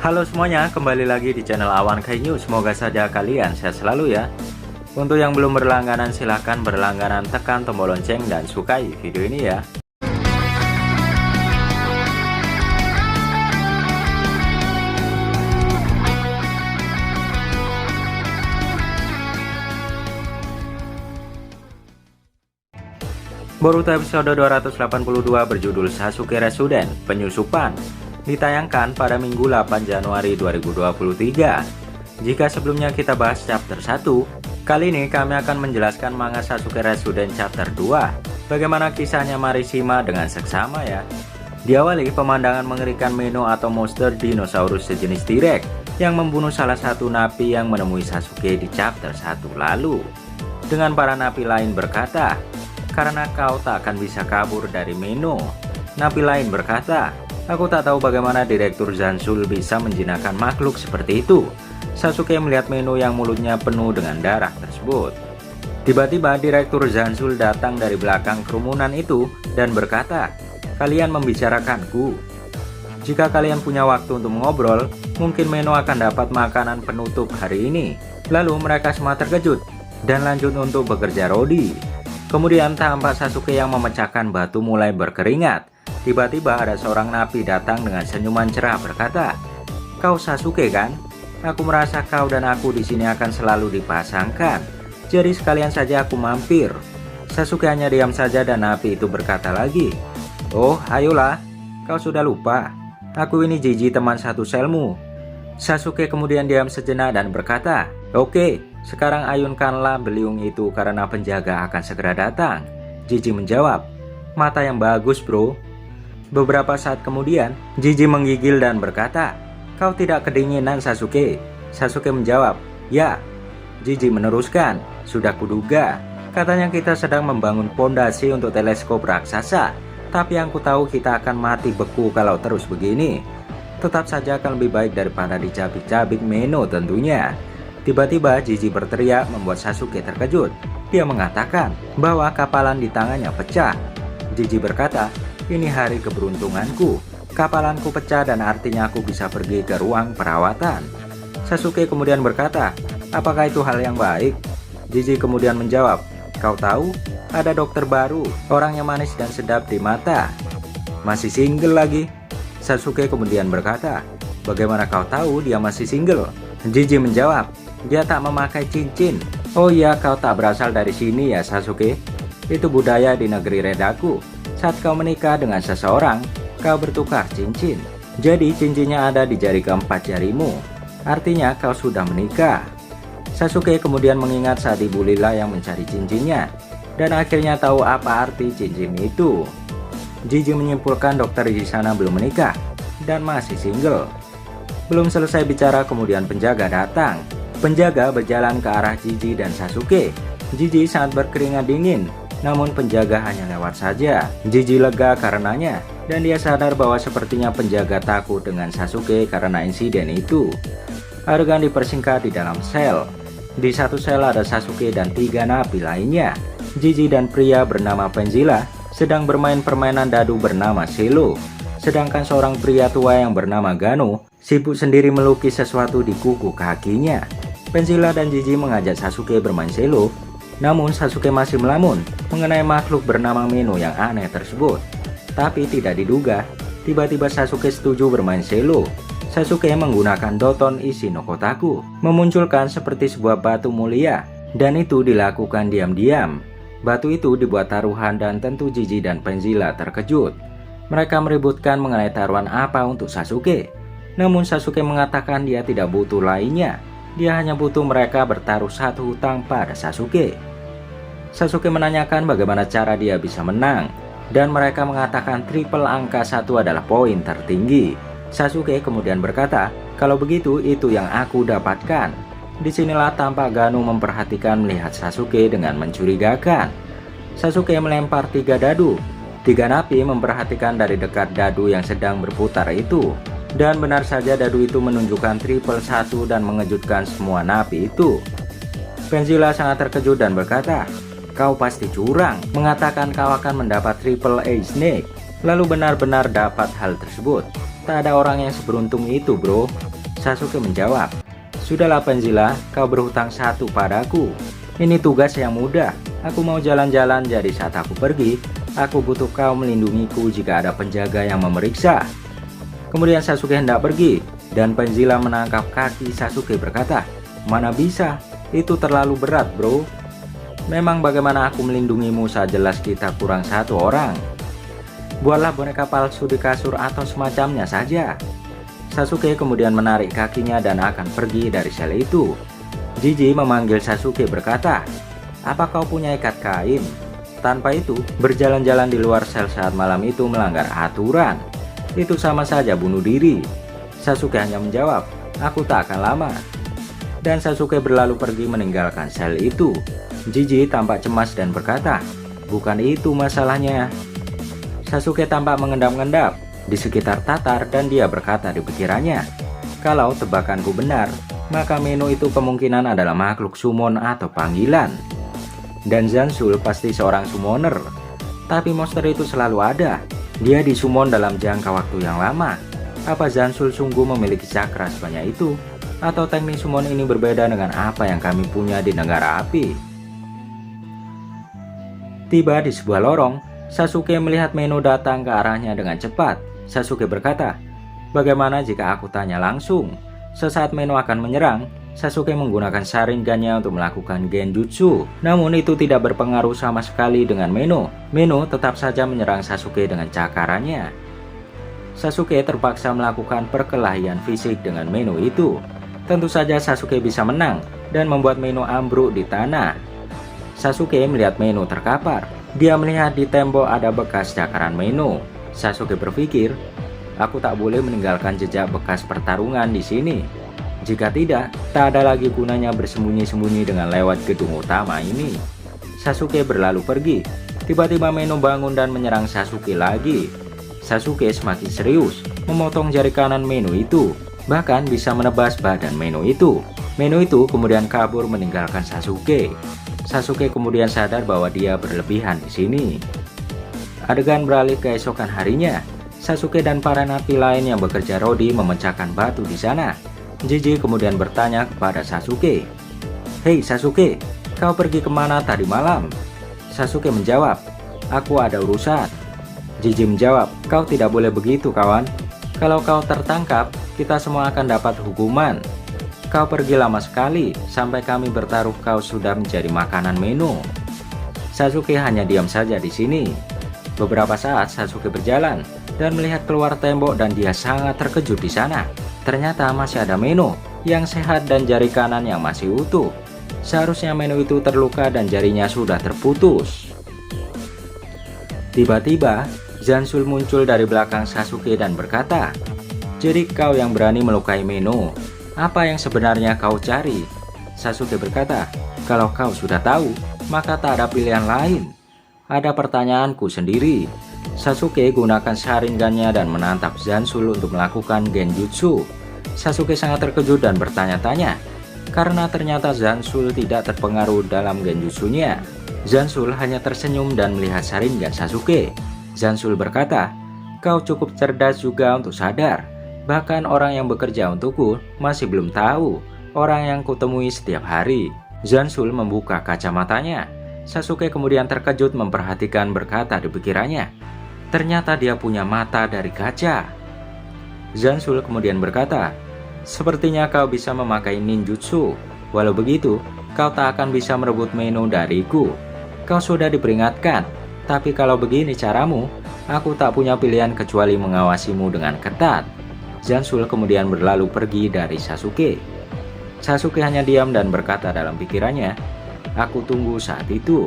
Halo semuanya, kembali lagi di channel Awan Kai News. Semoga saja kalian sehat selalu ya. Untuk yang belum berlangganan, silahkan berlangganan, tekan tombol lonceng dan sukai video ini ya. Boruto episode 282 berjudul Sasuke Resuden Penyusupan ditayangkan pada Minggu 8 Januari 2023. Jika sebelumnya kita bahas chapter 1, kali ini kami akan menjelaskan manga Sasuke Resuden chapter 2. Bagaimana kisahnya Marishima dengan seksama ya. Diawali pemandangan mengerikan Meno atau monster dinosaurus sejenis T-Rex yang membunuh salah satu napi yang menemui Sasuke di chapter 1 lalu. Dengan para napi lain berkata, "Karena kau tak akan bisa kabur dari Meno." Napi lain berkata, "Aku tak tahu bagaimana Direktur Zanzul bisa menjinakkan makhluk seperti itu." Sasuke melihat Meno yang mulutnya penuh dengan darah tersebut. Tiba-tiba Direktur Zanzul datang dari belakang kerumunan itu dan berkata, "Kalian membicarakanku. Jika kalian punya waktu untuk mengobrol, mungkin Meno akan dapat makanan penutup hari ini." Lalu mereka semua terkejut dan lanjut untuk bekerja rodi. Kemudian tampak Sasuke yang memecahkan batu mulai berkeringat. Tiba-tiba ada seorang napi datang dengan senyuman cerah berkata, "Kau Sasuke kan? Aku merasa kau dan aku di sini akan selalu dipasangkan. Jadi sekalian saja aku mampir." Sasuke hanya diam saja dan napi itu berkata lagi, "Oh, ayolah, kau sudah lupa. Aku ini Jiji, teman satu selmu." Sasuke kemudian diam sejenak dan berkata, "Oke, sekarang ayunkanlah beliung itu karena penjaga akan segera datang." Jiji menjawab, "Mata yang bagus bro." Beberapa saat kemudian, Jiji menggigil dan berkata, "Kau tidak kedinginan Sasuke?" Sasuke menjawab, "Ya." Jiji meneruskan, "Sudah kuduga. Katanya kita sedang membangun pondasi untuk teleskop raksasa. Tapi yang ku tahu kita akan mati beku kalau terus begini. Tetap saja akan lebih baik daripada dicabik-cabik Meno tentunya." Tiba-tiba Jiji berteriak membuat Sasuke terkejut. Dia mengatakan bahwa kapalan di tangannya pecah. Jiji berkata, "Ini hari keberuntunganku. Kapalanku pecah dan artinya aku bisa pergi ke ruang perawatan." Sasuke kemudian berkata, "Apakah itu hal yang baik?" Jiji kemudian menjawab, "Kau tahu, ada dokter baru, orangnya manis dan sedap di mata. Masih single lagi." Sasuke kemudian berkata, "Bagaimana kau tahu dia masih single?" Jiji menjawab, "Dia tak memakai cincin." "Oh iya, kau tak berasal dari sini ya Sasuke. Itu budaya di negeri Redaku. Saat kau menikah dengan seseorang, kau bertukar cincin. Jadi cincinnya ada di jari keempat jarimu. Artinya kau sudah menikah." Sasuke kemudian mengingat saat Ibu Lila yang mencari cincinnya, dan akhirnya tahu apa arti cincin itu. Jiji menyimpulkan dokter di sana belum menikah dan masih single. Belum selesai bicara, kemudian penjaga datang. Penjaga berjalan ke arah Jiji dan Sasuke. Jiji sangat berkeringat dingin, namun penjaga hanya lewat saja. Jiji lega karenanya, dan dia sadar bahwa sepertinya penjaga takut dengan Sasuke karena insiden itu. Adegan dipersingkat di dalam sel. Di satu sel ada Sasuke dan 3 napi lainnya. Jiji dan pria bernama Penzilla sedang bermain permainan dadu bernama Selo. Sedangkan seorang pria tua yang bernama Gano sibuk sendiri melukis sesuatu di kuku kakinya. Penzilla dan Jiji mengajak Sasuke bermain Selo, namun Sasuke masih melamun mengenai makhluk bernama Meno yang aneh tersebut. Tapi tidak diduga, tiba-tiba Sasuke setuju bermain Selo. Sasuke menggunakan Doton isi no Kotaku, memunculkan seperti sebuah batu mulia, dan itu dilakukan diam-diam. Batu itu dibuat taruhan dan tentu Jiji dan Penzilla terkejut. Mereka meributkan mengenai taruhan apa untuk Sasuke. Namun Sasuke mengatakan dia tidak butuh lainnya. Dia hanya butuh mereka bertaruh satu hutang pada Sasuke. Sasuke menanyakan bagaimana cara dia bisa menang, dan mereka mengatakan triple angka 1 adalah poin tertinggi. Sasuke kemudian berkata, "Kalau begitu itu yang aku dapatkan." Disinilah tampak Gano memperhatikan melihat Sasuke dengan mencurigakan. Sasuke melempar 3 dadu. 3 napi memperhatikan dari dekat dadu yang sedang berputar itu. Dan benar saja dadu itu menunjukkan triple 1 dan mengejutkan semua napi itu. Penzilla sangat terkejut dan berkata, "Kau pasti curang, mengatakan kau akan mendapat triple A snake." Lalu benar-benar dapat hal tersebut. Tak ada orang yang seberuntung itu bro. Sasuke menjawab, "Sudahlah Pendzilla, kau berhutang 1 padaku. Ini tugas yang mudah. Aku mau jalan-jalan, jadi saat aku pergi, aku butuh kau melindungiku jika ada penjaga yang memeriksa." Kemudian Sasuke hendak pergi, dan Pendzilla menangkap kaki Sasuke berkata, "Mana bisa, itu terlalu berat bro. Memang bagaimana aku melindungimu saat jelas kita kurang 1 orang. Buatlah boneka palsu di kasur atau semacamnya saja." Sasuke kemudian menarik kakinya dan akan pergi dari sel itu. Jiji memanggil Sasuke berkata, "Apa kau punya ikat kain?" Tanpa itu, berjalan-jalan di luar sel saat malam itu melanggar aturan. Itu sama saja bunuh diri. Sasuke hanya menjawab, "Aku tak akan lama." Dan Sasuke berlalu pergi meninggalkan sel itu. Jiji tampak cemas dan berkata, "Bukan itu masalahnya." Sasuke tampak mengendap-endap di sekitar Tatar dan dia berkata di pikirannya, "Kalau tebakanku benar, maka Meno itu kemungkinan adalah makhluk summon atau panggilan. Dan Zansul pasti seorang summoner. Tapi monster itu selalu ada. Dia disummon dalam jangka waktu yang lama. Apa Zansul sungguh memiliki cakra sebanyak itu? Atau teknik summon ini berbeda dengan apa yang kami punya di negara api?" Tiba di sebuah lorong, Sasuke melihat Meno datang ke arahnya dengan cepat. Sasuke berkata, "Bagaimana jika aku tanya langsung?" Sesaat Meno akan menyerang, Sasuke menggunakan Sharingannya untuk melakukan genjutsu. Namun itu tidak berpengaruh sama sekali dengan Meno. Meno tetap saja menyerang Sasuke dengan cakarannya. Sasuke terpaksa melakukan perkelahian fisik dengan Meno itu. Tentu saja Sasuke bisa menang dan membuat Meno ambruk di tanah. Sasuke melihat Meno terkapar. Dia melihat di tembok ada bekas cakaran Meno. Sasuke berpikir, "Aku tak boleh meninggalkan jejak bekas pertarungan di sini. Jika tidak, tak ada lagi gunanya bersembunyi-sembunyi dengan lewat gedung utama ini." Sasuke berlalu pergi. Tiba-tiba Meno bangun dan menyerang Sasuke lagi. Sasuke semakin serius, memotong jari kanan Meno itu, bahkan bisa menebas badan Meno itu. Meno itu kemudian kabur meninggalkan Sasuke. Sasuke kemudian sadar bahwa dia berlebihan di sini. Adegan beralih keesokan harinya. Sasuke dan para napi lain yang bekerja rodi memecahkan batu di sana. Jiji kemudian bertanya kepada Sasuke, "Hei Sasuke, kau pergi kemana tadi malam?" Sasuke menjawab, "Aku ada urusan." Jiji menjawab, "Kau tidak boleh begitu kawan. Kalau kau tertangkap, kita semua akan dapat hukuman. Kau pergi lama sekali, sampai kami bertaruh kau sudah menjadi makanan Meno." Sasuke hanya diam saja di sini. Beberapa saat Sasuke berjalan dan melihat keluar tembok dan dia sangat terkejut di sana. Ternyata masih ada Meno yang sehat dan jari kanan yang masih utuh. Seharusnya Meno itu terluka dan jarinya sudah terputus. Tiba-tiba Zansul muncul dari belakang Sasuke dan berkata, "Jadi kau yang berani melukai Meno. Apa yang sebenarnya kau cari?" Sasuke berkata, "Kalau kau sudah tahu, maka tak ada pilihan lain. Ada pertanyaanku sendiri." Sasuke gunakan Sharingannya dan menantap Zansul untuk melakukan genjutsu. Sasuke sangat terkejut dan bertanya-tanya, karena ternyata Zansul tidak terpengaruh dalam genjutsunya. Zansul hanya tersenyum dan melihat Sharingan Sasuke. Zansul berkata, "Kau cukup cerdas juga untuk sadar. Bahkan orang yang bekerja untukku masih belum tahu orang yang kutemui setiap hari." Zansul membuka kacamatanya. Sasuke kemudian terkejut memperhatikan berkata di pikirannya, "Ternyata dia punya mata dari kaca." Zansul kemudian berkata, "Sepertinya kau bisa memakai ninjutsu. Walau begitu, kau tak akan bisa merebut Meno dariku. Kau sudah diperingatkan, tapi kalau begini caramu, aku tak punya pilihan kecuali mengawasimu dengan ketat." Zansul kemudian berlalu pergi dari Sasuke. Sasuke hanya diam dan berkata dalam pikirannya, "Aku tunggu saat itu."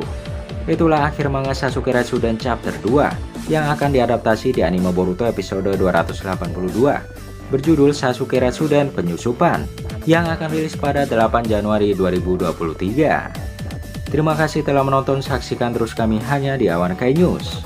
Itulah akhir manga Sasuke Shippuden chapter 2 yang akan diadaptasi di anime Boruto episode 282 berjudul Sasuke Shippuden Penyusupan yang akan rilis pada 8 Januari 2023. Terima kasih telah menonton, saksikan terus kami hanya di Awan Kai News.